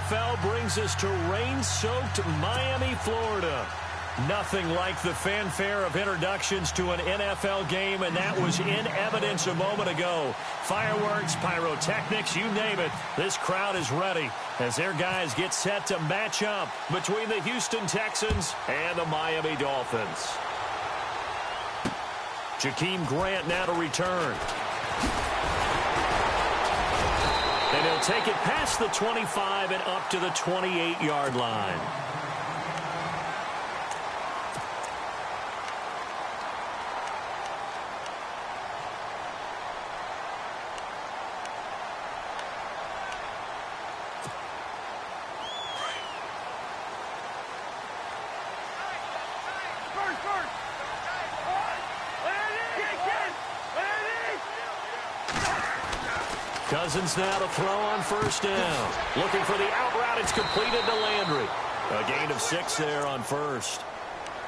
NFL brings us to rain-soaked Miami, Florida. Nothing like the fanfare of introductions to an NFL game, and that was in evidence a moment ago. Fireworks, pyrotechnics, you name it. This crowd is ready as their guys get set to match up between the Houston Texans and the Miami Dolphins. Jakeem Grant now to return. And he'll take it past the 25 and up to the 28-yard line. Cousins now to throw on first down. Looking for the out route. It's completed to Landry. A gain of 6 there on first.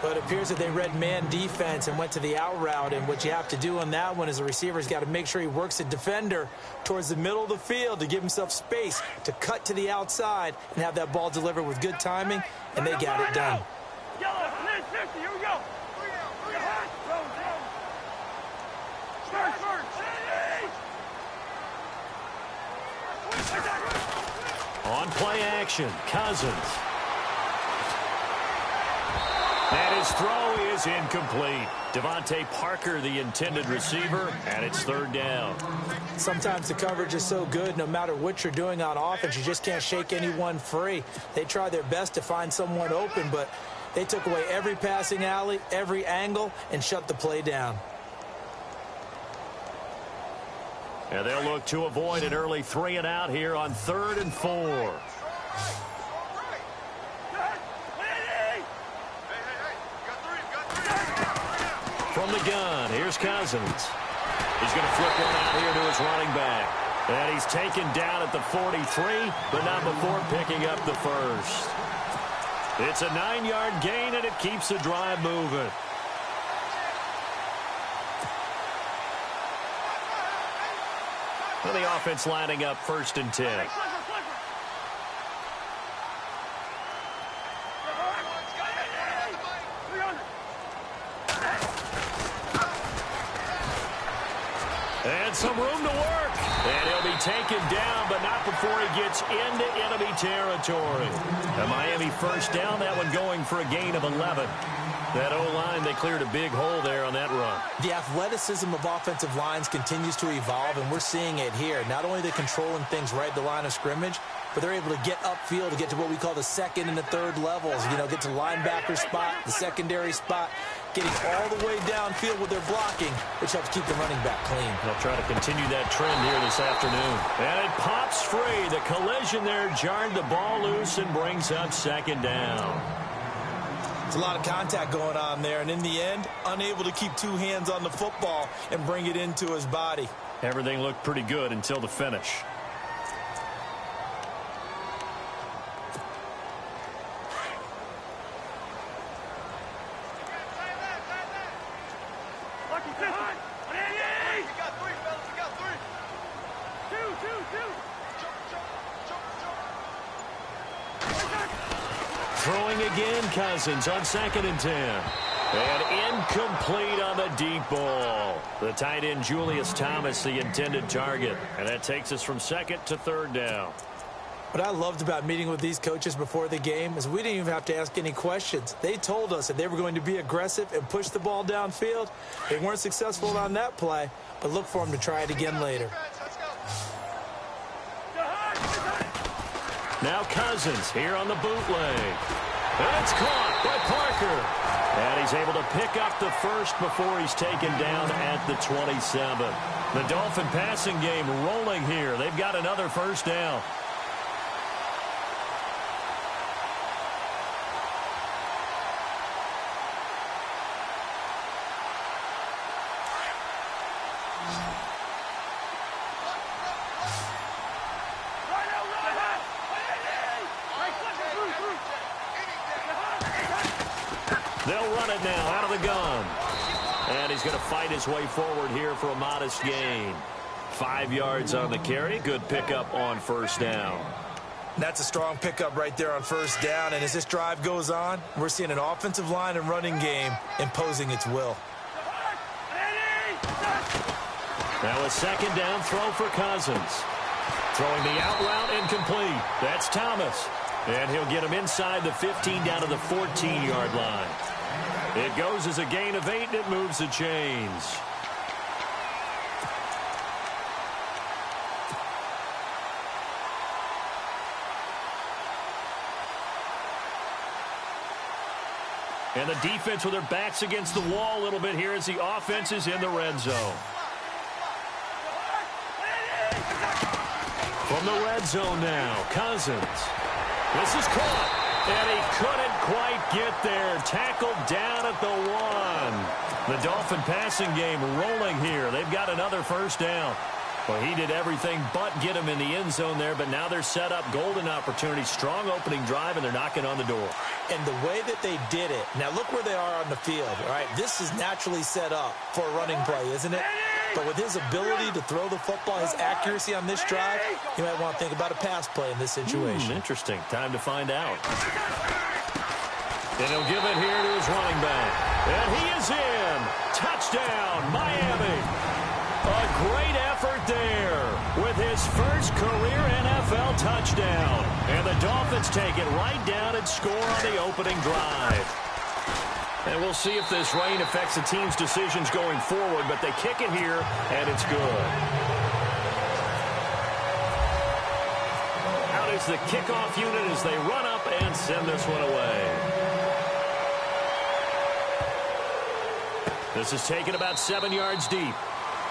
But it appears that they read man defense and went to the out route. And what you have to do on that one is the receiver's got to make sure he works the defender towards the middle of the field to give himself space to cut to the outside and have that ball delivered with good timing. And they got it done. Here we go. On play action, Cousins. And his throw is incomplete. Devontae Parker, the intended receiver, and it's third down. Sometimes the coverage is so good, no matter what you're doing on offense, you just can't shake anyone free. They try their best to find someone open, but they took away every passing alley, every angle, and shut the play down. And they'll look to avoid an early 3 and out here on 3rd and 4. From the gun, here's Cousins. He's going to flip one out here to his running back. And he's taken down at the 43, but not before picking up the first. It's a 9-yard gain, and it keeps the drive moving. And the offense lining up 1st and 10. And some room to work. And he'll be taken down, but not before he gets into enemy territory. A Miami first down, that one going for a gain of 11. That O-line, they cleared a big hole there on that run. The athleticism of offensive lines continues to evolve, and we're seeing it here. Not only are they controlling things right at the line of scrimmage, but they're able to get upfield to get to what we call the 2nd and the 3rd levels. You know, get to linebacker spot, the secondary spot, getting all the way downfield with their blocking, which helps keep the running back clean. They'll try to continue that trend here this afternoon. And it pops free. The collision there jarred the ball loose and brings up 2nd down. It's a lot of contact going on there, and in the end, unable to keep 2 hands on the football and bring it into his body. Everything looked pretty good until the finish. Throwing again, Cousins on 2nd and 10. And incomplete on the deep ball. The tight end, Julius Thomas, the intended target. And that takes us from 2nd to 3rd down. What I loved about meeting with these coaches before the game is we didn't even have to ask any questions. They told us that they were going to be aggressive and push the ball downfield. They weren't successful on that play, but look for them to try it again later. Now Cousins here on the bootleg. That's caught by Parker. And he's able to pick up the first before he's taken down at the 27. The Dolphin passing game rolling here. They've got another first down. They'll run it now out of the gun. And he's going to fight his way forward here for a modest gain. 5 yards on the carry. Good pickup on first down. That's a strong pickup right there on first down. And as this drive goes on, we're seeing an offensive line and running game imposing its will. Now a second down throw for Cousins. Throwing the out route incomplete. That's Thomas. And he'll get him inside the 15 down to the 14-yard line. It goes as a gain of 8, and it moves the chains. And the defense with their backs against the wall a little bit here as the offense is in the red zone. From the red zone now, Cousins. This is caught, and he couldn't quite get there. Tackled down at the 1. The Dolphin passing game rolling here. They've got another first down. Well, he did everything but get him in the end zone there, but now they're set up. Golden opportunity, strong opening drive, and they're knocking on the door. And the way that they did it, now look where they are on the field, all right? This is naturally set up for a running play, isn't it? But with his ability to throw the football, his accuracy on this drive, you might want to think about a pass play in this situation. Interesting. Time to find out. And he'll give it here to his running back. And he is in. Touchdown, Miami. A great effort there with his first career NFL touchdown. And the Dolphins take it right down and score on the opening drive. And we'll see if this rain affects the team's decisions going forward, but they kick it here, and it's good. Out is the kickoff unit as they run up and send this one away. This is taken about 7 yards deep.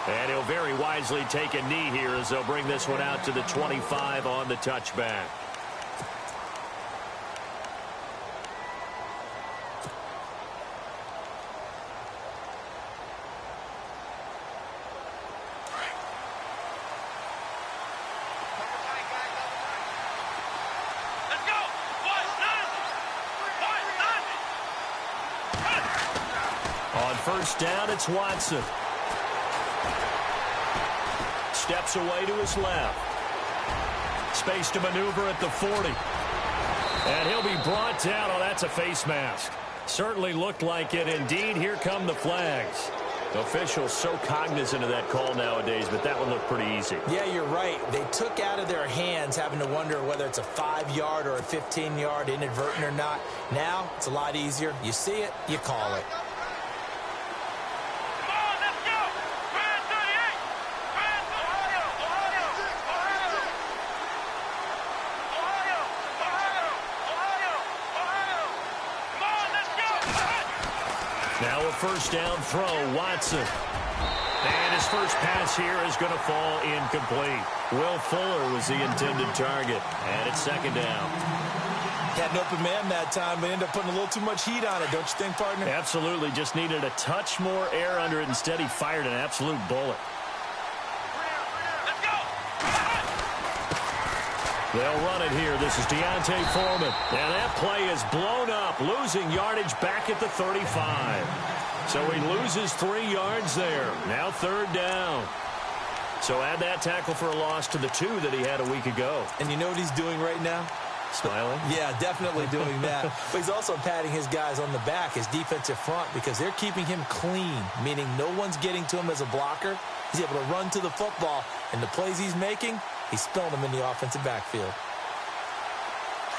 And he'll very wisely take a knee here as they'll bring this one out to the 25 on the touchback. On first down, it's Watson. Steps away to his left. Space to maneuver at the 40. And he'll be brought down. Oh, that's a face mask. Certainly looked like it. Indeed, here come the flags. Officials so cognizant of that call nowadays, but that one looked pretty easy. Yeah, you're right. They took out of their hands having to wonder whether it's a 5-yard or a 15-yard inadvertent or not. Now, it's a lot easier. You see it, you call it. Now a first down throw, Watson. And his first pass here is going to fall incomplete. Will Fuller was the intended target. And it's second down. Had an open man that time, but ended up putting a little too much heat on it, don't you think, partner? Absolutely. Just needed a touch more air under it. Instead, he fired an absolute bullet. They'll run it here. This is Deontay Foreman. And that play is blown up, losing yardage back at the 35. So he loses 3 yards there. Now third down. So add that tackle for a loss to the 2 that he had a week ago. And you know what he's doing right now? Smiling? Yeah, definitely doing that. But he's also patting his guys on the back, his defensive front, because they're keeping him clean, meaning no one's getting to him as a blocker. He's able to run to the football, and the plays he's making, he's spilling them in the offensive backfield.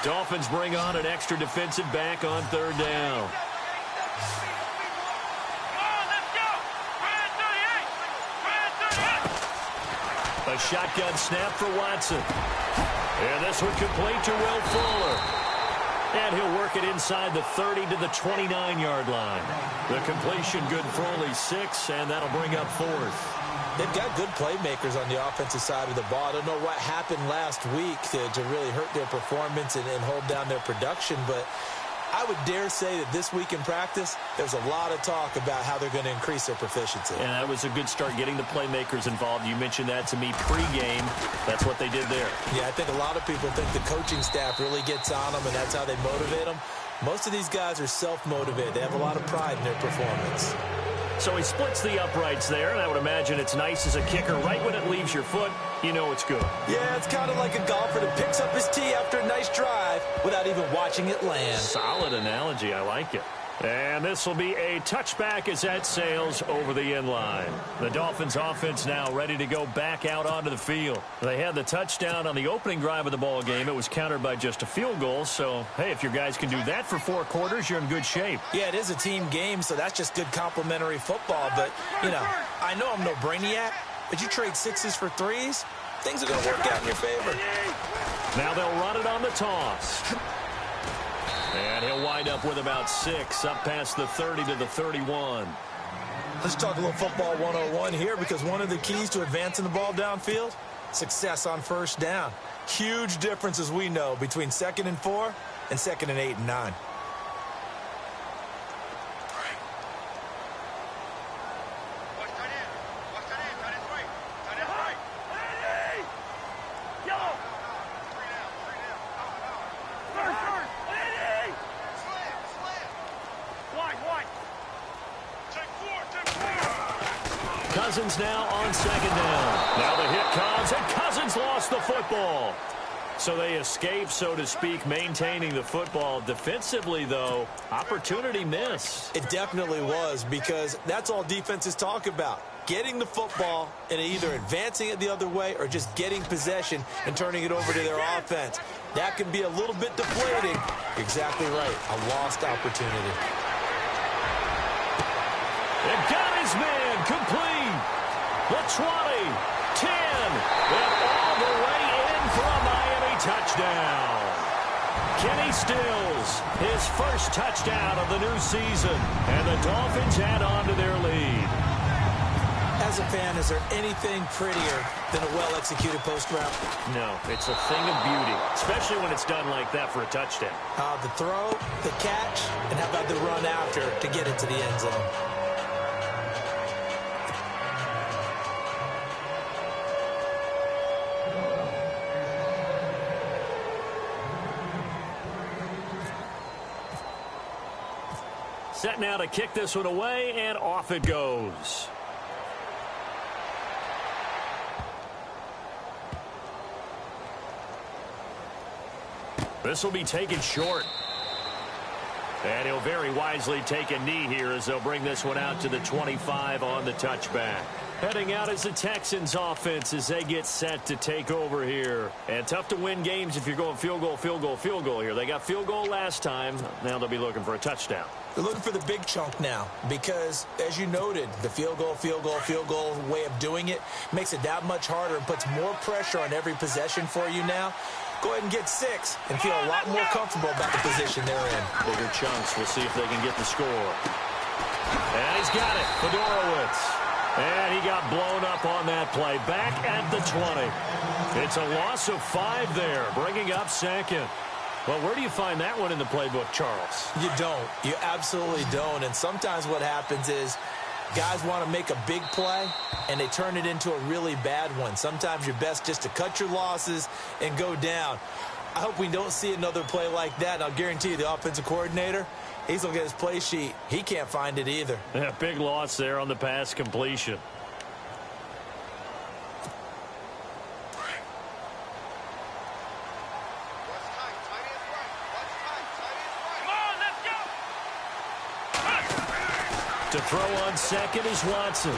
Dolphins bring on an extra defensive back on third down. A shotgun snap for Watson. And this one complete to Will Fuller. And he'll work it inside the 30 to the 29-yard line. The completion good for only 6, and that'll bring up fourth. They've got good playmakers on the offensive side of the ball. I don't know what happened last week to really hurt their performance and hold down their production, but I would dare say that this week in practice, there's a lot of talk about how they're going to increase their proficiency. And that was a good start, getting the playmakers involved. You mentioned that to me pregame. That's what they did there. Yeah, I think a lot of people think the coaching staff really gets on them, and that's how they motivate them. Most of these guys are self-motivated. They have a lot of pride in their performance. So he splits the uprights there, and I would imagine it's nice as a kicker. Right when it leaves your foot, you know it's good. Yeah, it's kind of like a golfer that picks up his tee after a nice drive without even watching it land. Solid analogy. I like it. And this will be a touchback as that sails over the inline. The Dolphins offense now ready to go back out onto the field. They had the touchdown on the opening drive of the ball game. It was countered by just a field goal. So, hey, if your guys can do that for 4 quarters, you're in good shape. Yeah, it is a team game, so that's just good complimentary football. But, you know, I know I'm no brainiac, but you trade 6s for 3s, things are going to work out in your favor. Now they'll run it on the toss. And he'll wind up with about 6, up past the 30 to the 31. Let's talk a little football 101 here, because one of the keys to advancing the ball downfield, success on first down. Huge difference, as we know, between 2nd and 4 and 2nd and 8 and 9. Cousins now on 2nd down. Now the hit comes, and Cousins lost the football. So they escape, so to speak, maintaining the football. Defensively, though, opportunity miss. It definitely was, because that's all defenses talk about. Getting the football and either advancing it the other way or just getting possession and turning it over to their offense. That can be a little bit deflating. You're exactly right. A lost opportunity. It got his man complete. The 20, 10, and all the way in for a Miami touchdown. Kenny Stills, his first touchdown of the new season, and the Dolphins add on to their lead. As a fan, is there anything prettier than a well-executed post route? No, it's a thing of beauty, especially when it's done like that for a touchdown. The throw, the catch, and how about the run after to get it to the end zone? Set now to kick this one away, and off it goes. This will be taken short. And he'll very wisely take a knee here as they'll bring this one out to the 25 on the touchback. Heading out is the Texans offense as they get set to take over here. And tough to win games if you're going field goal, field goal, field goal here. They got field goal last time. Now they'll be looking for a touchdown. They're looking for the big chunk now because, as you noted, the field goal way of doing it makes it that much harder and puts more pressure on every possession for you now. Go ahead and get 6 and feel a lot more comfortable about the position they're in. Bigger chunks. We'll see if they can get the score. And he's got it. Fedorowicz. And he got blown up on that play. Back at the 20. It's a loss of 5 there, bringing up 2nd. Well, where do you find that one in the playbook, Charles? You don't. You absolutely don't. And sometimes what happens is guys want to make a big play, and they turn it into a really bad one. Sometimes you're best just to cut your losses and go down. I hope we don't see another play like that. And I'll guarantee you the offensive coordinator, he's going to get his play sheet. He can't find it either. Yeah, big loss there on the pass completion. To throw on 2nd is Watson.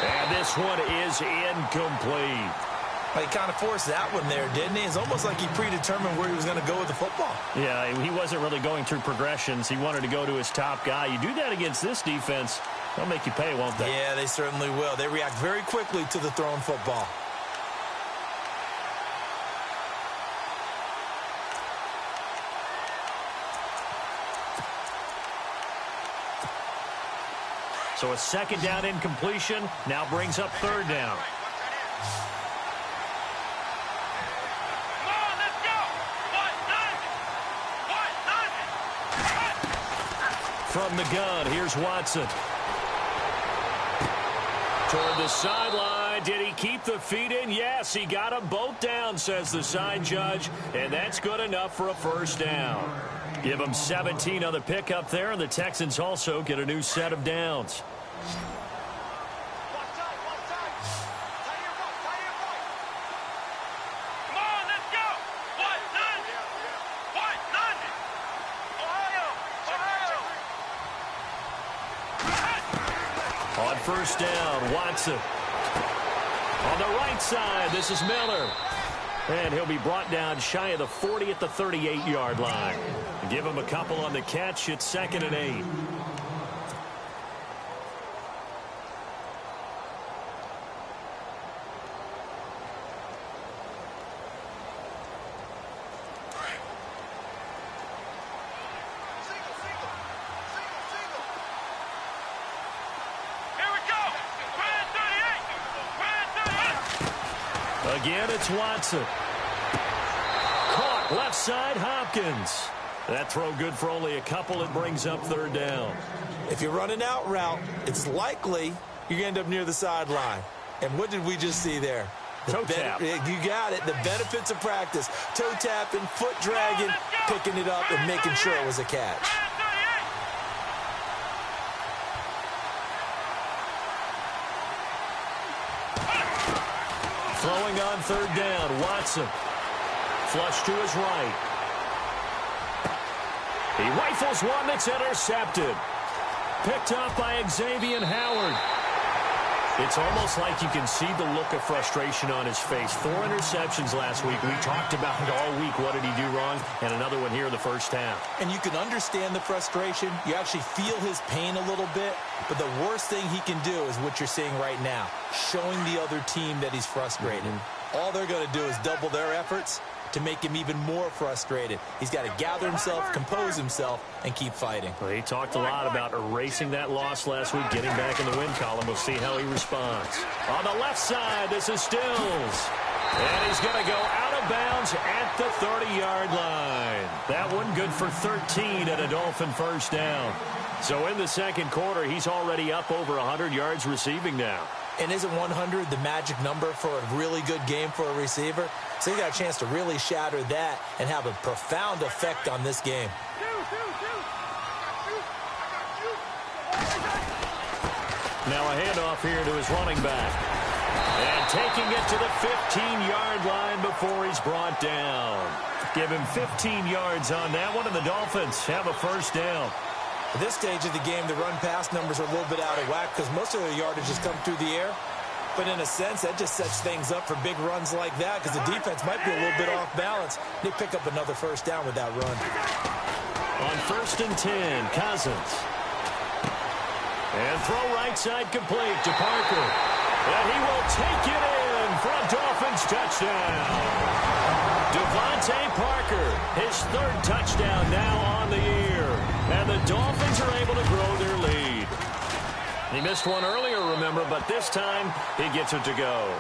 And this one is incomplete. He kind of forced that one there, didn't he? It's almost like he predetermined where he was going to go with the football. Yeah, he wasn't really going through progressions. He wanted to go to his top guy. You do that against this defense, they'll make you pay, won't they? Yeah, they certainly will. They react very quickly to the thrown football. So a 2nd down incompletion now brings up 3rd down. From the gun, here's Watson. Toward the sideline. Did he keep the feet in? Yes, he got them both down, says the side judge. And that's good enough for a 1st down. Give them 17 on the pickup there, and the Texans also get a new set of downs. On first down, Watson. On the right side, this is Miller. And he'll be brought down shy of the 40 at the 38-yard line. Give him a couple on the catch. It's 2nd and 8. Again, it's Watson. Caught left side, Hopkins. That throw good for only a couple. It brings up 3rd down. If you run an out route, it's likely you're going to end up near the sideline. And what did we just see there? Toe tap. You got it. The benefits of practice. Toe tapping, foot dragging, picking it up, and making sure it was a catch. Throwing on 3rd down, Watson. Flush to his right. He rifles one that's intercepted. Picked up by Xavier Howard. It's almost like you can see the look of frustration on his face. 4 interceptions last week. We talked about it all week. What did he do wrong? And another one here in the first half. And you can understand the frustration. You actually feel his pain a little bit. But the worst thing he can do is what you're seeing right now, showing the other team that he's frustrated. All they're going to do is double their efforts to make him even more frustrated. He's got to gather himself, compose himself, and keep fighting. Well, he talked a lot about erasing that loss last week, getting back in the win column. We'll see how he responds. On the left side, this is Stills. And he's going to go out of bounds at the 30-yard line. That one good for 13 and a Dolphin first down. So in the second quarter, he's already up over 100 yards receiving now. And isn't 100 the magic number for a really good game for a receiver? So you got a chance to really shatter that and have a profound effect on this game. Now a handoff here to his running back. And taking it to the 15-yard line before he's brought down. Give him 15 yards on that one, and the Dolphins have a first down. At this stage of the game, the run-pass numbers are a little bit out of whack because most of their yardage has come through the air. But in a sense, that just sets things up for big runs like that because the defense might be a little bit off balance. They pick up another first down with that run. On 1st and 10, Cousins. And throw right side complete to Parker. And he will take it in for a Dolphins touchdown. Devontae Parker, his 3rd touchdown now on the year. And the Dolphins are able to grow their lead. He missed one earlier, remember, but this time he gets it to go.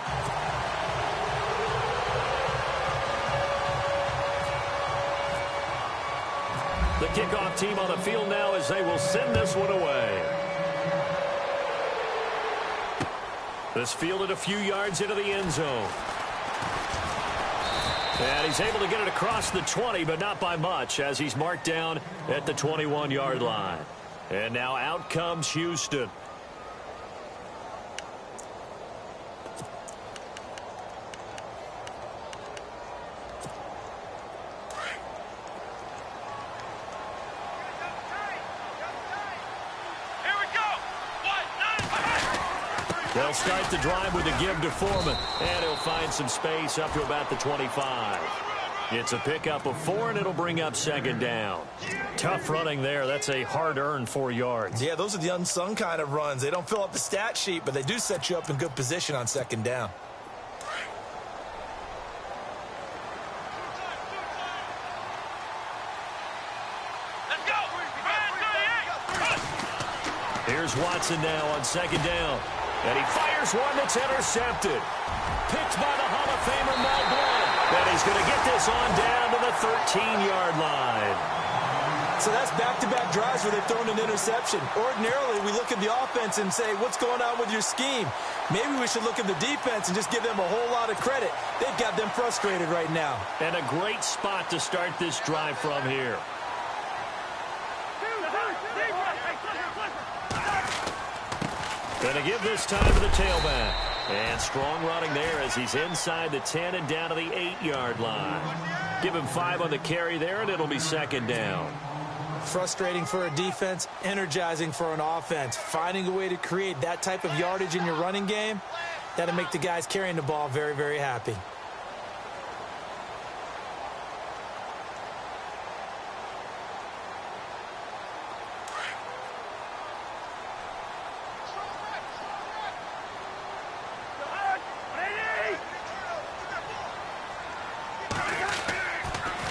The kickoff team on the field now as they will send this one away. This fielded a few yards into the end zone. And he's able to get it across the 20, but not by much, as he's marked down at the 21-yard line. And now out comes Houston. They'll start the drive with a give to Foreman, and he'll find some space up to about the 25. It's a pickup of 4, and it'll bring up 2nd down. Tough running there. That's a hard-earned 4 yards. Yeah, those are the unsung kind of runs. They don't fill up the stat sheet, but they do set you up in good position on 2nd down. Here's Watson now on 2nd down. And he fires one that's intercepted. Picked by the Hall of Famer Mel Blount. And he's going to get this on down to the 13-yard line. So that's back-to-back drives where they've thrown an interception. Ordinarily, we look at the offense and say, what's going on with your scheme? Maybe we should look at the defense and just give them a whole lot of credit. They've got them frustrated right now. And a great spot to start this drive from here. Going to give this time to the tailback. And strong running there as he's inside the 10 and down to the 8-yard line. Give him 5 on the carry there, and it'll be second down. Frustrating for a defense, energizing for an offense. Finding a way to create that type of yardage in your running game, that'll make the guys carrying the ball very, very happy.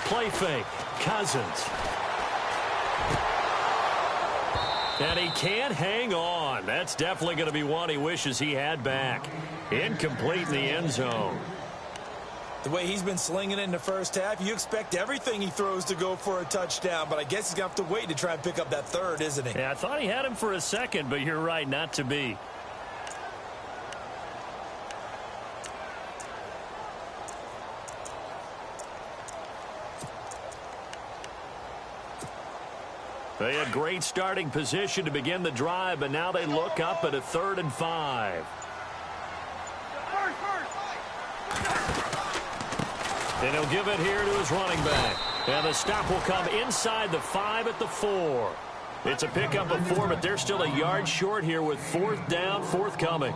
Play fake. Cousins. And he can't hang on. That's definitely going to be one he wishes he had back. Incomplete in the end zone. The way he's been slinging it in the first half, you expect everything he throws to go for a touchdown, but I guess he's going to have to wait to try and pick up that third, isn't he? Yeah, I thought he had him for a second, but you're right, not to be. They had great starting position to begin the drive, but now they look up at a 3rd and 5. And he'll give it here to his running back. And the stop will come inside the 5 at the 4. It's a pickup of 4, but they're still a yard short here with 4th down, forthcoming.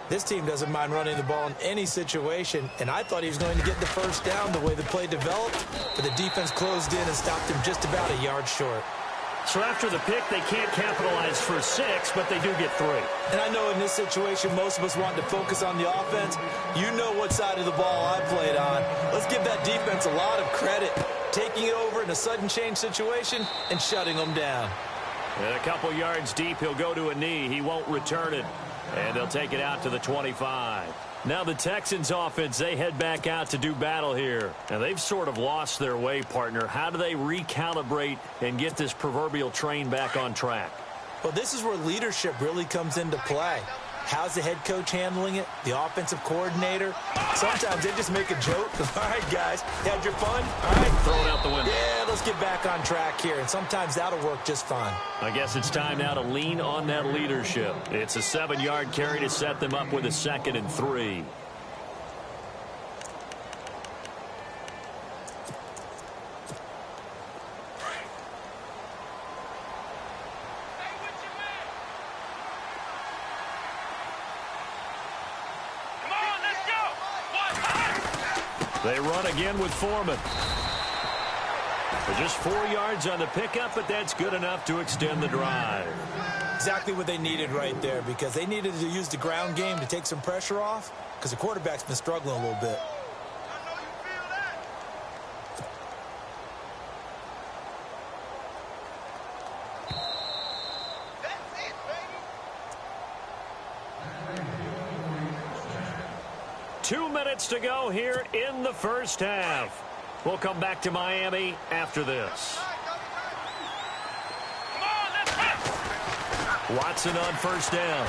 This team doesn't mind running the ball in any situation, and I thought he was going to get the first down the way the play developed, but the defense closed in and stopped him just about a yard short. So after the pick, they can't capitalize for 6, but they do get 3. And I know in this situation, most of us want to focus on the offense. You know what side of the ball I played on. Let's give that defense a lot of credit, taking it over in a sudden change situation and shutting them down. And a couple yards deep, he'll go to a knee. He won't return it, and they'll take it out to the 25. Now the Texans offense, they head back out to do battle here. Now they've sort of lost their way, partner. How do they recalibrate and get this proverbial train back on track? Well, this is where leadership really comes into play. How's the head coach handling it? The offensive coordinator? Sometimes they just make a joke. All right, guys, had your fun? All right. Throw it out the window. Yeah, let's get back on track here. And sometimes that'll work just fine. I guess it's time now to lean on that leadership. It's a 7-yard carry to set them up with a 2nd and 3. They run again with Foreman. Just 4 yards on the pickup, but that's good enough to extend the drive. Exactly what they needed right there, because they needed to use the ground game to take some pressure off, because the quarterback's been struggling a little bit. Two minutes to go here in the first half. We'll come back to Miami after this. Watson on first down.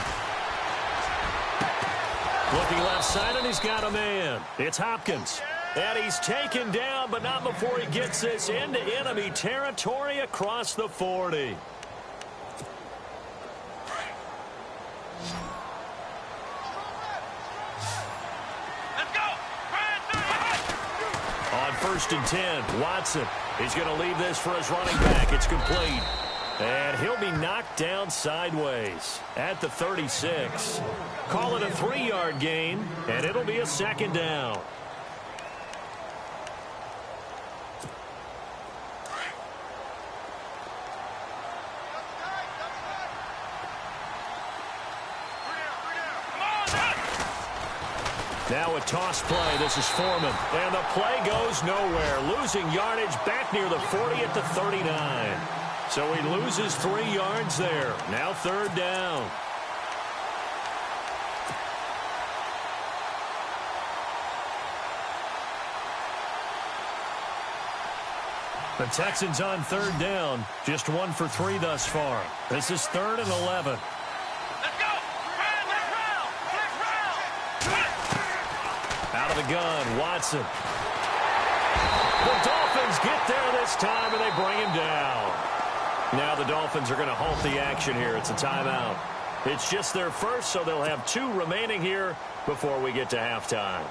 Looking left side, and he's got a man. It's Hopkins. And he's taken down, but not before he gets this into enemy territory across the 40. First and 10, Watson. He's going to leave this for his running back. It's complete. And he'll be knocked down sideways at the 36. Call it a 3-yard gain, and it'll be a 2nd down. Now a toss play. This is Foreman. And the play goes nowhere. Losing yardage back near the 40 at the 39. So he loses 3 yards there. Now 3rd down. The Texans on 3rd down. Just 1 for 3 thus far. This is 3rd and 11. Out of the gun, Watson. The Dolphins get there this time, and they bring him down. Now the Dolphins are going to halt the action here. It's a timeout. It's just their first, so they'll have 2 remaining here before we get to halftime.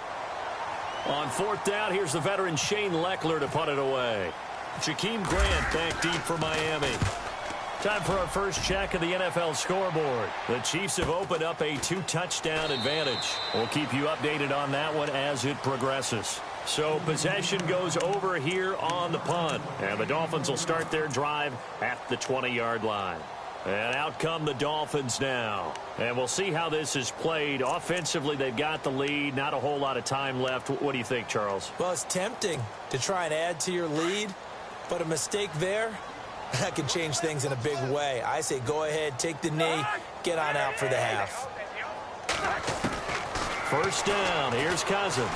On 4th down, here's the veteran Shane Leckler to punt it away. Jakeem Grant back deep for Miami. Time for our first check of the NFL scoreboard. The Chiefs have opened up a 2-touchdown advantage. We'll keep you updated on that one as it progresses. So possession goes over here on the punt. And the Dolphins will start their drive at the 20-yard line. And out come the Dolphins now. And we'll see how this is played. Offensively, they've got the lead. Not a whole lot of time left. What do you think, Charles? Well, it's tempting to try and add to your lead, but a mistake there, that can change things in a big way. I say go ahead, take the knee, get on out for the half. First down. Here's Cousins.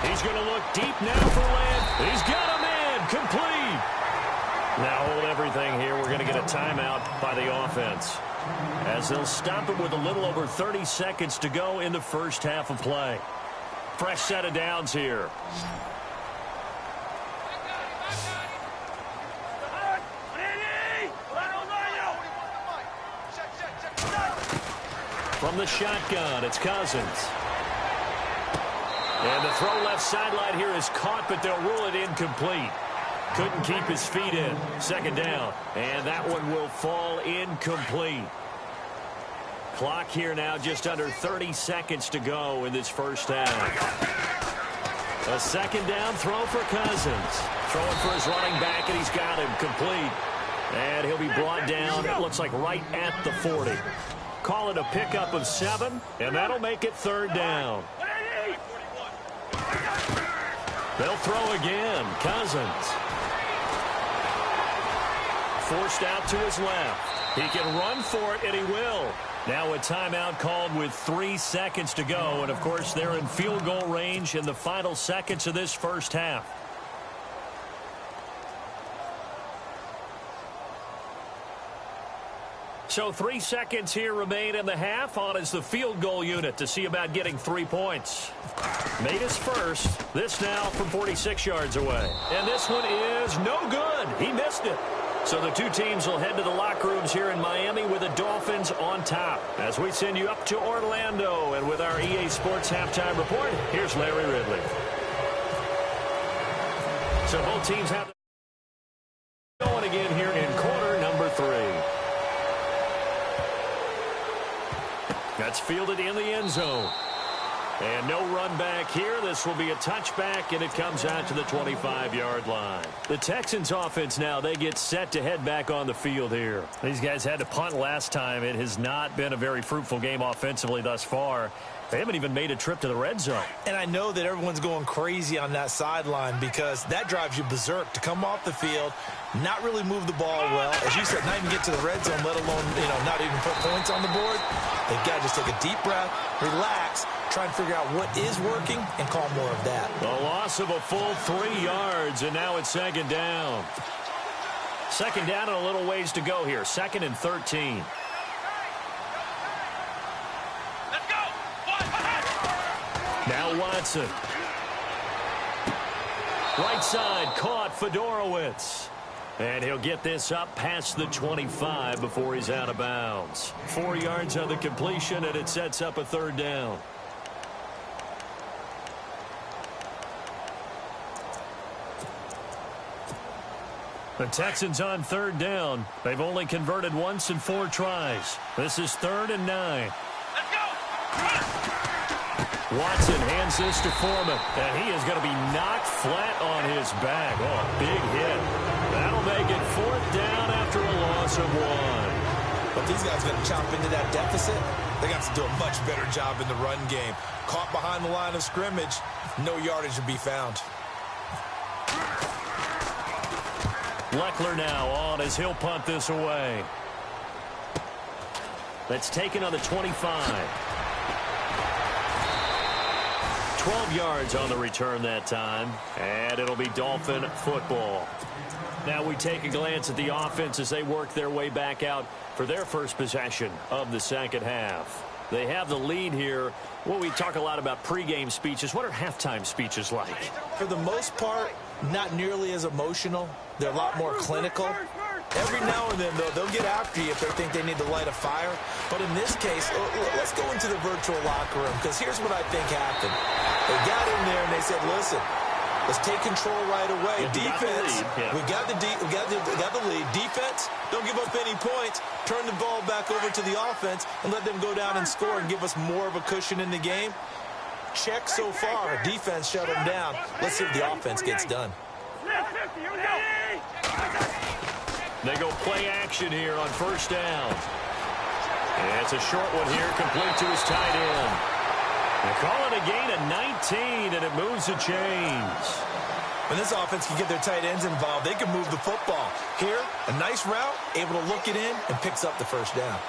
He's going to look deep now for Lamb. He's got him in. Complete. Now hold everything here. We're going to get a timeout by the offense, as they'll stop it with a little over 30 seconds to go in the first half of play. Fresh set of downs here. From the shotgun, it's Cousins. And the throw left sideline here is caught, but they'll rule it incomplete. Couldn't keep his feet in. Second down. And that one will fall incomplete. Clock here now just under 30 seconds to go in this first half. A second down throw for Cousins. Throwing for his running back, and he's got him complete. And he'll be brought down, it looks like right at the 40. Call it a pickup of 7, and that'll make it third down. They'll throw again. Cousins. Forced out to his left. He can run for it, and he will. Now a timeout called with 3 seconds to go. And, of course, they're in field goal range in the final seconds of this first half. So 3 seconds here remain in the half. On is the field goal unit to see about getting 3 points. Made his first. This now from 46 yards away. And this one is no good. He missed it. So the 2 teams will head to the locker rooms here in Miami with the Dolphins on top. As we send you up to Orlando, and with our EA Sports Halftime Report, here's Larry Ridley. So both teams have going again here in quarter number 3. That's fielded in the end zone. And no run back here. This will be a touchback, and it comes out to the 25-yard line. The Texans offense now, they get set to head back on the field here. These guys had to punt last time. It has not been a very fruitful game offensively thus far. They haven't even made a trip to the red zone. And I know that everyone's going crazy on that sideline because that drives you berserk to come off the field, not really move the ball well. As you said, not even get to the red zone, let alone, not even put points on the board. They've got to just take a deep breath, relax, try and figure out what is working and call more of that. A loss of a full 3 yards, and now it's second down. Second down and a little ways to go here. 2nd and 13. Now Watson. Right side caught Fedorowicz. And he'll get this up past the 25 before he's out of bounds. 4 yards on the completion, and it sets up a third down. The Texans on third down. They've only converted once in 4 tries. This is 3rd and 9. Watson hands this to Foreman, and he is going to be knocked flat on his back. Oh, a big hit. That'll make it 4th down after a loss of 1. But these guys are going to chop into that deficit. They got to do a much better job in the run game. Caught behind the line of scrimmage, no yardage to be found. Leckler now on as he'll punt this away. That's taken on the 25. 12 yards on the return that time, and it'll be Dolphin football. Now we take a glance at the offense as they work their way back out for their first possession of the second half. They have the lead here. Well, we talk a lot about pregame speeches. What are halftime speeches like? For the most part, not nearly as emotional. They're a lot more clinical. Every now and then, though, they'll get after you if they think they need to light a fire. But in this case, let's go into the virtual locker room, because here's what I think happened. They got in there and they said, listen, let's take control right away. Defense, we got the lead. Defense, don't give up any points. Turn the ball back over to the offense and let them go down and score and give us more of a cushion in the game. Check so far. Defense shut them down. Let's see if the offense gets done. They go play action here on first down. And it's a short one here, complete to his tight end. They call it a gain of 19, and it moves the chains. When this offense can get their tight ends involved, they can move the football. Here, a nice route, able to look it in, and picks up the first down.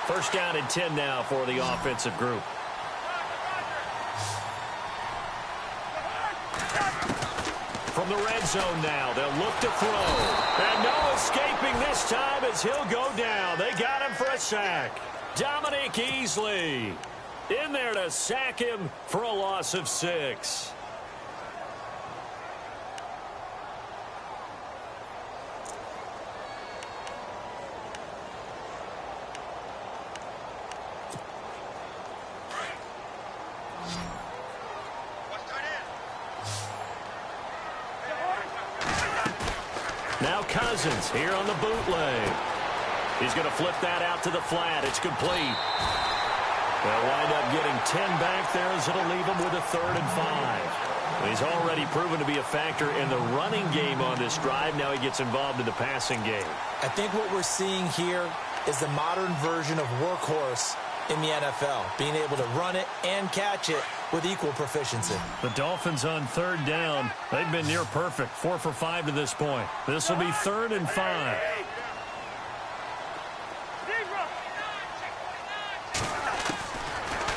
First down and 10 now for the offensive group. From the red zone now, they'll look to throw. And no escaping this time as he'll go down. They got him for a sack. Dominique Easley in there to sack him for a loss of 6. Now Cousins here on the bootleg. He's going to flip that out to the flat. It's complete. They'll wind up getting 10 back there as it'll leave him with a 3rd and 5. He's already proven to be a factor in the running game on this drive. Now he gets involved in the passing game. I think what we're seeing here is the modern version of workhorse in the NFL, being able to run it and catch it with equal proficiency. The Dolphins on 3rd down. They've been near perfect, 4 for 5 to this point. This will be 3rd and 5.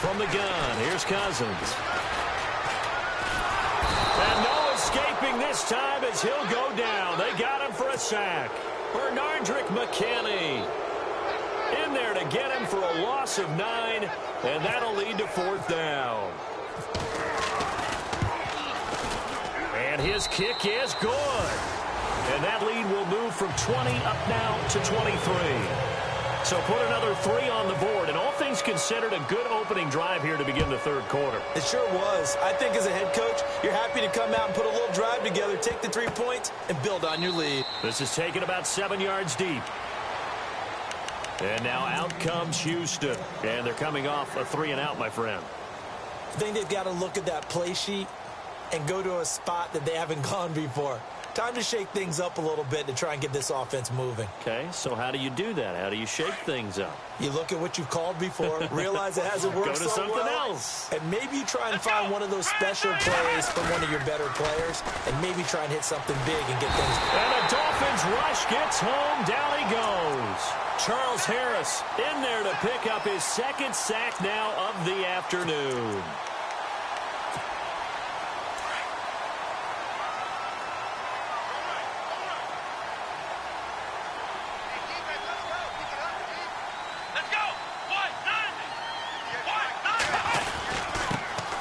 From the gun, here's Cousins. And no escaping this time as he'll go down. They got him for a sack. Bernardrick McKinney in there to get him for a loss of 9, and that'll lead to 4th down. And his kick is good. And that lead will move from 20 up now to 23. So put another 3 on the board, and all things considered, a good opening drive here to begin the 3rd quarter. It sure was. I think as a head coach, you're happy to come out and put a little drive together, take the 3 points, and build on your lead. This is taken about 7 yards deep. And now out comes Houston. And they're coming off a 3 and out, my friend. I think they've got to look at that play sheet and go to a spot that they haven't gone before. Time to shake things up a little bit to try and get this offense moving. Okay, so how do you do that? How do you shake things up? You look at what you've called before, realize it hasn't worked so well. Go to something else. And maybe you try and find one of those special plays from one of your better players, and maybe try and hit something big and get things. And the Dolphins rush gets home. Down he goes. Charles Harris in there to pick up his 2nd sack now of the afternoon.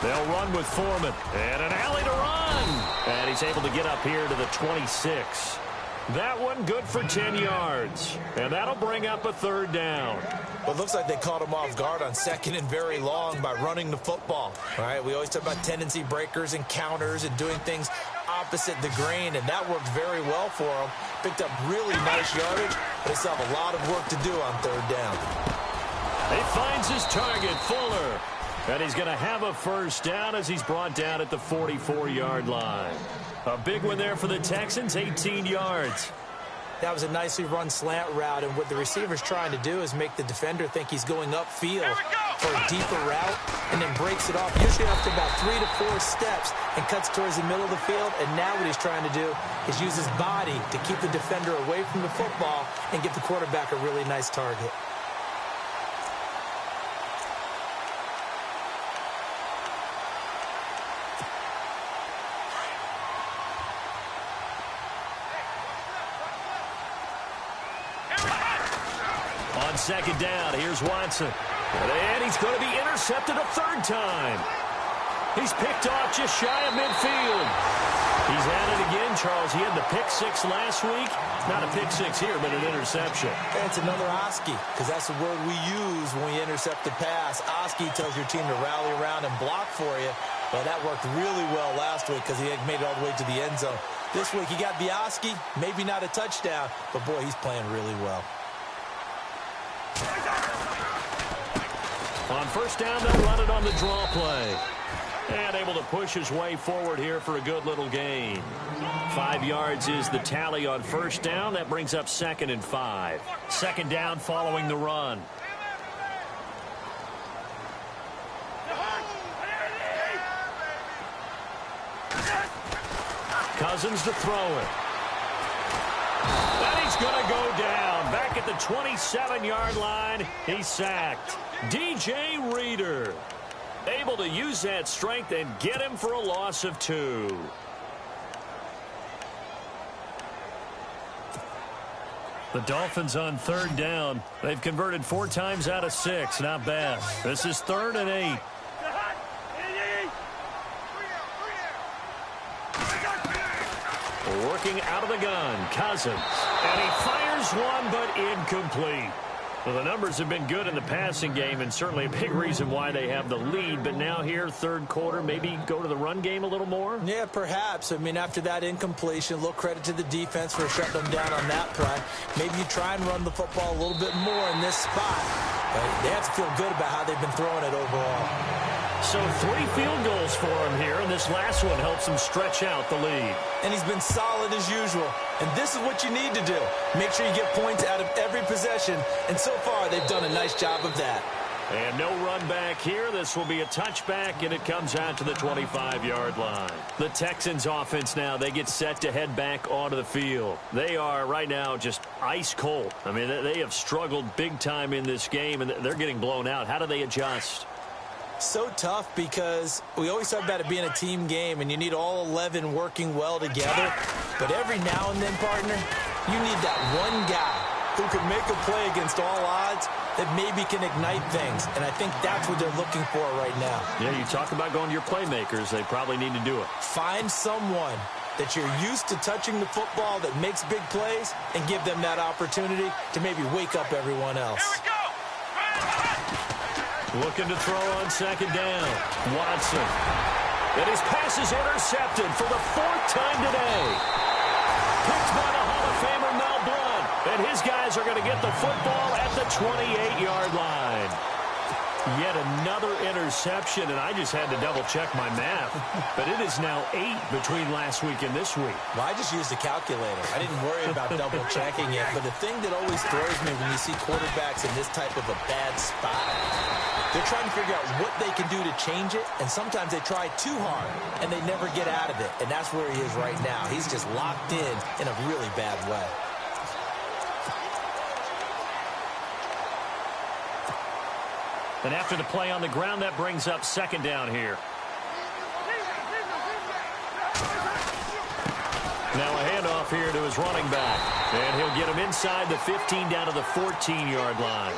They'll run with Foreman. And an alley to run. And he's able to get up here to the 26. That one good for 10 yards. And that'll bring up a 3rd down. Well, it looks like they caught him off guard on 2nd and very long by running the football. All right, we always talk about tendency breakers and counters and doing things opposite the grain, and that worked very well for him. Picked up really nice yardage, but they still have a lot of work to do on 3rd down. He finds his target, Fuller. And he's going to have a 1st down as he's brought down at the 44-yard line. A big one there for the Texans, 18 yards. That was a nicely run slant route, and what the receiver's trying to do is make the defender think he's going upfield for a deeper route, and then breaks it off, usually after about 3 to 4 steps, and cuts towards the middle of the field. And now what he's trying to do is use his body to keep the defender away from the football and give the quarterback a really nice target. On 2nd down, here's Watson. And he's going to be intercepted a 3rd time. He's picked off just shy of midfield. He's at it again, Charles. He had the pick six last week. Not a pick six here, but an interception. It's another Oski, because that's the word we use when we intercept the pass. Oski tells your team to rally around and block for you. Well, that worked really well last week because he had made it all the way to the end zone. This week, he got the Oski, maybe not a touchdown, but boy, he's playing really well. On first down, they'll run it on the draw play. And able to push his way forward here for a good little gain. 5 yards is the tally on first down. That brings up 2nd and 5. Second down following the run. Cousins to throw it. And he's going to go down. Back at the 27-yard line, he's sacked. DJ Reader able to use that strength and get him for a loss of 2. The Dolphins on third down. They've converted 4 times out of 6. Not bad. This is 3rd and 8. Working out of the gun, Cousins. And he fires one, but incomplete. Well, the numbers have been good in the passing game, and certainly a big reason why they have the lead. But now here, third quarter, maybe go to the run game a little more? Yeah, perhaps. I mean, after that incompletion, a little credit to the defense for shutting them down on that play. Maybe you try and run the football a little bit more in this spot. But they have to feel good about how they've been throwing it overall. So 3 field goals for him here, and this last one helps him stretch out the lead. And he's been solid as usual. And this is what you need to do. Make sure you get points out of every possession. And so far, they've done a nice job of that. And no run back here. This will be a touchback, and it comes out to the 25-yard line. The Texans offense now, they get set to head back onto the field. They are right now just ice cold. I mean, they have struggled big time in this game, and they're getting blown out. How do they adjust? So tough because we always talk about it being a team game and you need all 11 working well together. But every now and then, partner, you need that one guy who can make a play against all odds that maybe can ignite things. And I think that's what they're looking for right now. Yeah, you talk about going to your playmakers. They probably need to do it. Find someone that you're used to touching the football that makes big plays and give them that opportunity to maybe wake up everyone else. Here we go. Looking to throw on second down. Watson. And his pass is intercepted for the 4th time today. Picked by the Hall of Famer Mel Blount. And his guys are going to get the football at the 28-yard line. Yet another interception, and I just had to double-check my math. But it is now 8 between last week and this week. Well, I just used a calculator. I didn't worry about double-checking it. But the thing that always throws me when you see quarterbacks in this type of a bad spot, they're trying to figure out what they can do to change it, and sometimes they try too hard, and they never get out of it. And that's where he is right now. He's just locked in a really bad way. And after the play on the ground, that brings up second down here. Now a handoff here to his running back. And he'll get him inside the 15 down to the 14-yard line.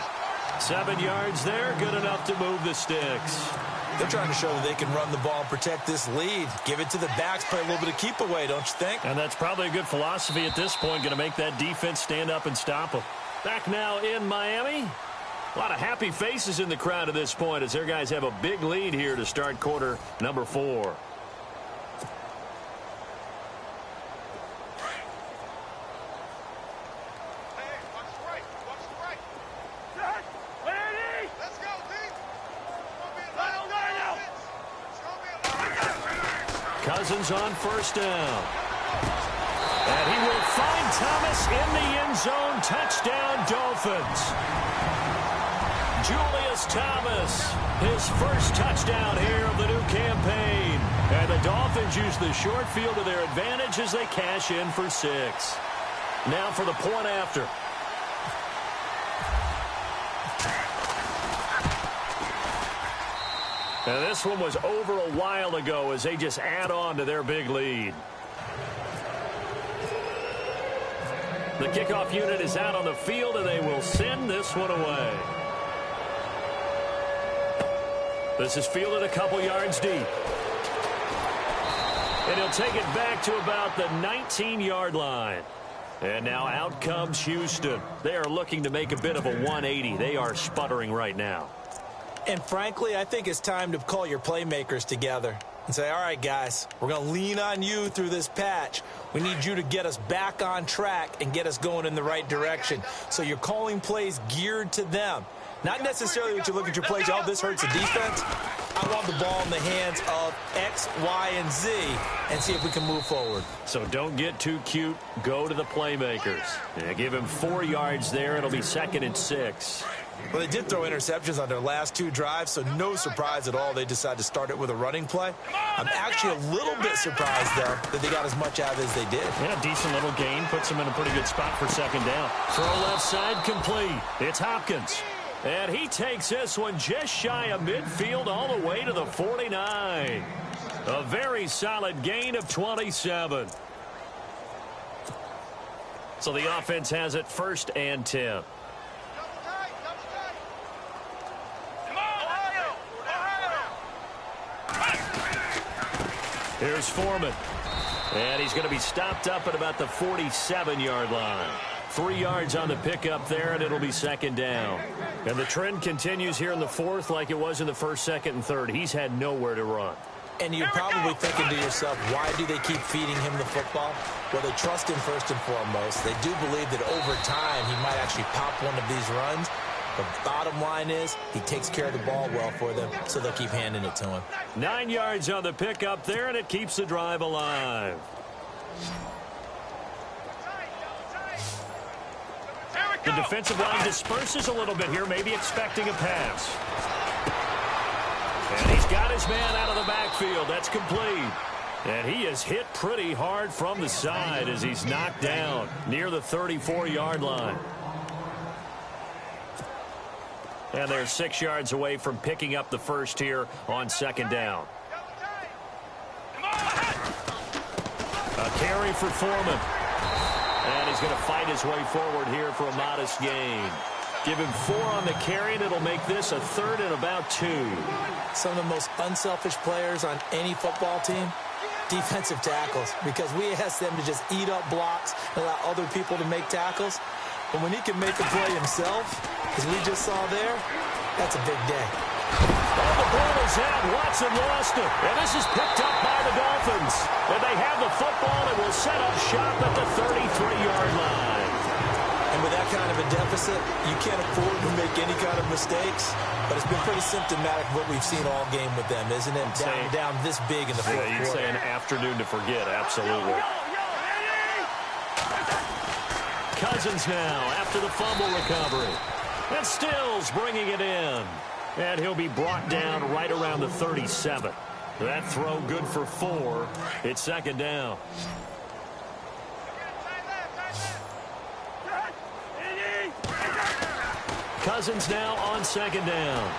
7 yards there, good enough to move the sticks. They're trying to show that they can run the ball and protect this lead. Give it to the backs, play a little bit of keep away, don't you think? And that's probably a good philosophy at this point, going to make that defense stand up and stop them. Back now in Miami. A lot of happy faces in the crowd at this point as their guys have a big lead here to start quarter number 4. Cousins on first down. And he will find Thomas in the end zone. Touchdown, Dolphins. Julius Thomas, his first touchdown here of the new campaign. And the Dolphins use the short field to their advantage as they cash in for 6. Now for the point after. And this one was over a while ago as they just add on to their big lead. The kickoff unit is out on the field, and they will send this one away. This is fielded a couple yards deep. And he'll take it back to about the 19-yard line. And now out comes Houston. They are looking to make a bit of a 180. They are sputtering right now. And frankly, I think it's time to call your playmakers together and say, all right, guys, we're going to lean on you through this patch. We need you to get us back on track and get us going in the right direction. So you're calling plays geared to them. Not necessarily that you look at your plays, oh, this hurts the defense. I want the ball in the hands of X, Y, and Z and see if we can move forward. So don't get too cute. Go to the playmakers. Give him 4 yards there. It'll be 2nd and 6. Well, they did throw interceptions on their last 2 drives, so no surprise at all they decided to start it with a running play. I'm actually a little bit surprised, though, that they got as much out of it as they did. Yeah, decent little gain. Puts them in a pretty good spot for 2nd down. Throw left side complete. It's Hopkins. And he takes this one just shy of midfield all the way to the 49. A very solid gain of 27. So the offense has it 1st and 10. Here's Foreman. And he's going to be stopped up at about the 47-yard line. 3 yards on the pickup there, and it'll be 2nd down. And the trend continues here in the 4th like it was in the 1st, 2nd, and 3rd. He's had nowhere to run. And you're probably thinking to yourself, why do they keep feeding him the football? Well, they trust him first and foremost. They do believe that over time he might actually pop one of these runs. The bottom line is he takes care of the ball well for them, so they'll keep handing it to him. 9 yards on the pickup there, and it keeps the drive alive. The defensive line disperses a little bit here, maybe expecting a pass. And he's got his man out of the backfield. That's complete. And he is hit pretty hard from the side as he's knocked down near the 34-yard line. And they're 6 yards away from picking up the first here on 2nd down. A carry for Foreman. And he's going to fight his way forward here for a modest gain. Give him 4 on the carry, and it'll make this a 3rd and about 2. Some of the most unselfish players on any football team, defensive tackles, because we ask them to just eat up blocks and allow other people to make tackles. But when he can make a play himself, as we just saw there, that's a big day. Oh, the ball is out. Watson lost it. And this is picked up by the Dolphins. And they have the football and will set up shop at the 33-yard line. And with that kind of a deficit, you can't afford to make any kind of mistakes. But it's been pretty symptomatic of what we've seen all game with them, isn't it? Down this big in the fourth quarter. You'd say an afternoon to forget, absolutely. Cousins now after the fumble recovery. And Stills bringing it in. And he'll be brought down right around the 37. That throw good for 4. It's 2nd down. Cousins now on 2nd down.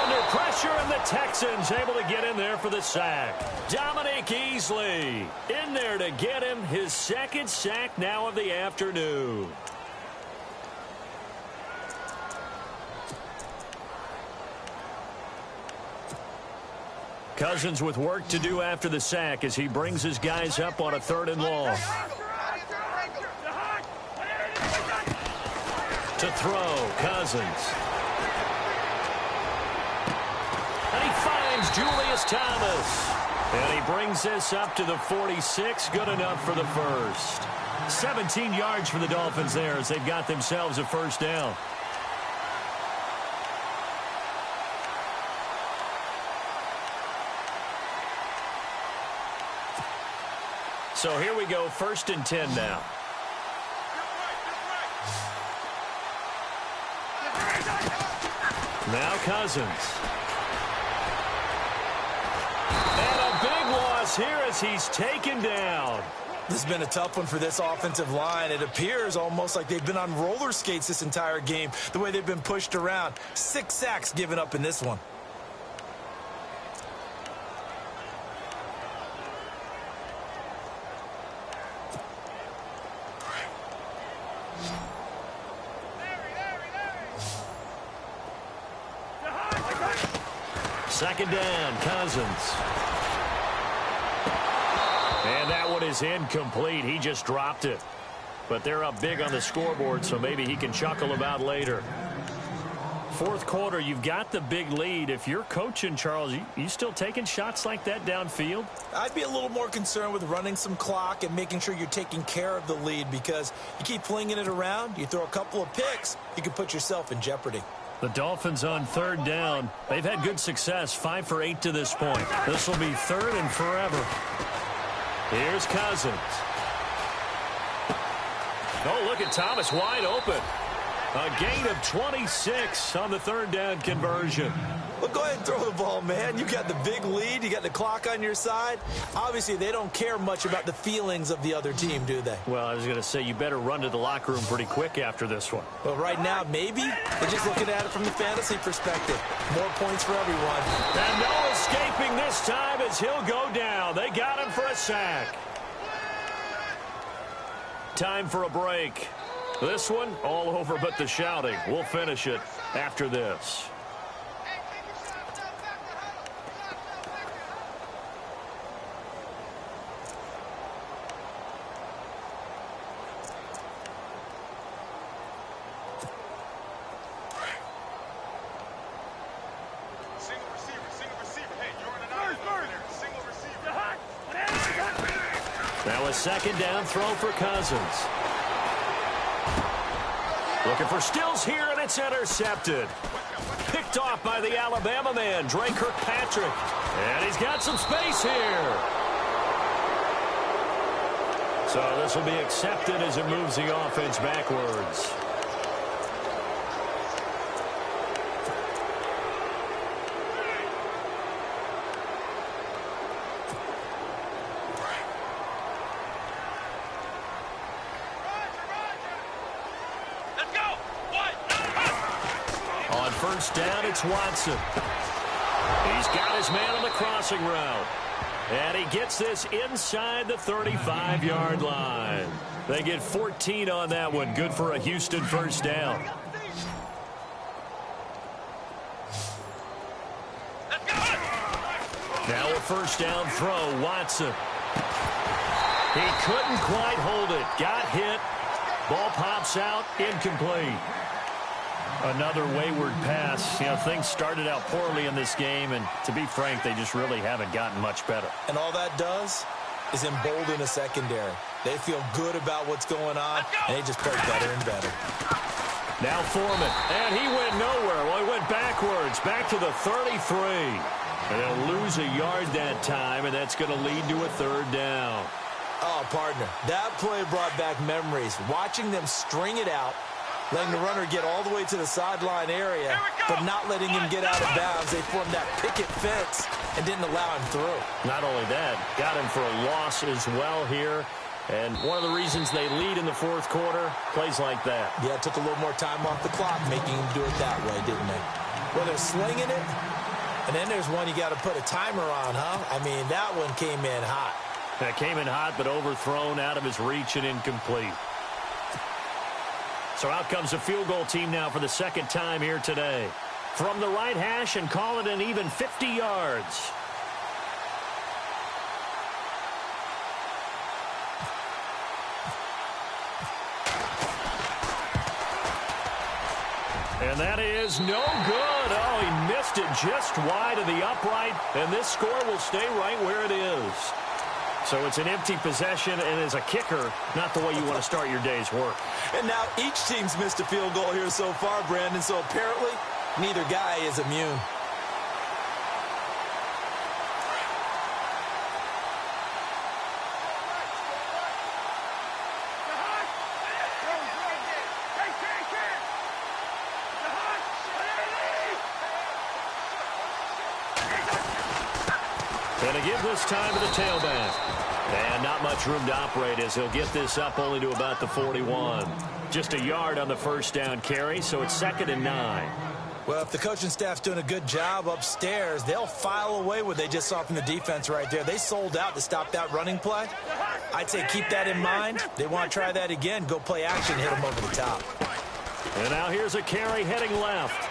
Under pressure, and the Texans able to get in there for the sack. Dominique Easley in there to get him his 2nd sack now of the afternoon. Cousins with work to do after the sack as he brings his guys up on a 3rd and long. To throw, Cousins. And he finds Julius Thomas. And he brings this up to the 46. Good enough for the first. 17 yards for the Dolphins there as they've got themselves a 1st down. So here we go, 1st and 10 now. Now Cousins. And a big loss here as he's taken down. This has been a tough one for this offensive line. It appears almost like they've been on roller skates this entire game, the way they've been pushed around. 6 sacks given up in this one. Second down, Cousins. And that one is incomplete. He just dropped it. But they're up big on the scoreboard, so maybe he can chuckle about later. Fourth quarter, you've got the big lead. If you're coaching, Charles, you still taking shots like that downfield? I'd be a little more concerned with running some clock and making sure you're taking care of the lead, because you keep flinging it around, you throw a couple of picks, you can put yourself in jeopardy. The Dolphins on third down. They've had good success, 5 for 8 to this point. This will be third and forever. Here's Cousins. Oh, look at Thomas wide open. A gain of 26 on the third down conversion. Well, go ahead and throw the ball, man. You got the big lead. You got the clock on your side. Obviously, they don't care much about the feelings of the other team, do they? Well, I was going to say, you better run to the locker room pretty quick after this one. Well, right now, maybe. They're just looking at it from the fantasy perspective. More points for everyone. And no escaping this time as he'll go down. They got him for a sack. Time for a break. This one, all over but the shouting. We'll finish it after this. Now a second down throw for Cousins. Looking for Stills here, and it's intercepted. Picked off by the Alabama man, Dre Kirkpatrick. And he's got some space here. So this will be accepted as it moves the offense backwards. First down, it's Watson. He's got his man on the crossing route. And he gets this inside the 35-yard line. They get 14 on that one. Good for a Houston first down. Now a first down throw, Watson. He couldn't quite hold it. Got hit. Ball pops out, incomplete. Another wayward pass. You know, things started out poorly in this game, and to be frank, they just really haven't gotten much better. And all that does is embolden a secondary. They feel good about what's going on, and they just play better and better. Now Foreman, and he went nowhere. Well, he went backwards, back to the 33. And they'll lose a yard that time, and that's going to lead to a third down. Oh, partner, that play brought back memories. Watching them string it out, letting the runner get all the way to the sideline area, but not letting him get out of bounds. They formed that picket fence and didn't allow him through. Not only that, got him for a loss as well here. And one of the reasons they lead in the fourth quarter, plays like that. Yeah, it took a little more time off the clock, making him do it that way, didn't they? Well, they're slinging it, and then there's one you got to put a timer on, huh? I mean, that one came in hot. That came in hot, but overthrown, out of his reach and incomplete. So out comes the field goal team now for the second time here today. From the right hash, and call it an even 50 yards. And that is no good. Oh, he missed it just wide of the upright, and this score will stay right where it is. So it's an empty possession, and as a kicker, not the way you want to start your day's work. And now each team's missed a field goal here so far, Brandon, so apparently neither guy is immune. And to give this time to the tailback. And not much room to operate as he'll get this up only to about the 41. Just a yard on the first down carry, so it's 2nd and 9. Well, if the coaching staff's doing a good job upstairs, they'll file away what they just saw from the defense right there. They sold out to stop that running play. I'd say keep that in mind. They want to try that again. Go play action, hit them over the top. And now here's a carry heading left.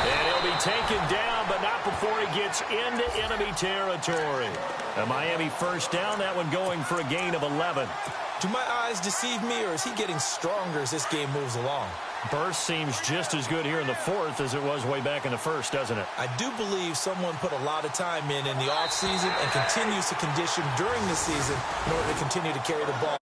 And he'll He'll be taken down, but not before he gets into enemy territory. A Miami first down, that one going for a gain of 11. Do my eyes deceive me, or is he getting stronger as this game moves along? Burst seems just as good here in the fourth as it was way back in the first, doesn't it? I do believe someone put a lot of time in the offseason and continues to condition during the season in order to continue to carry the ball.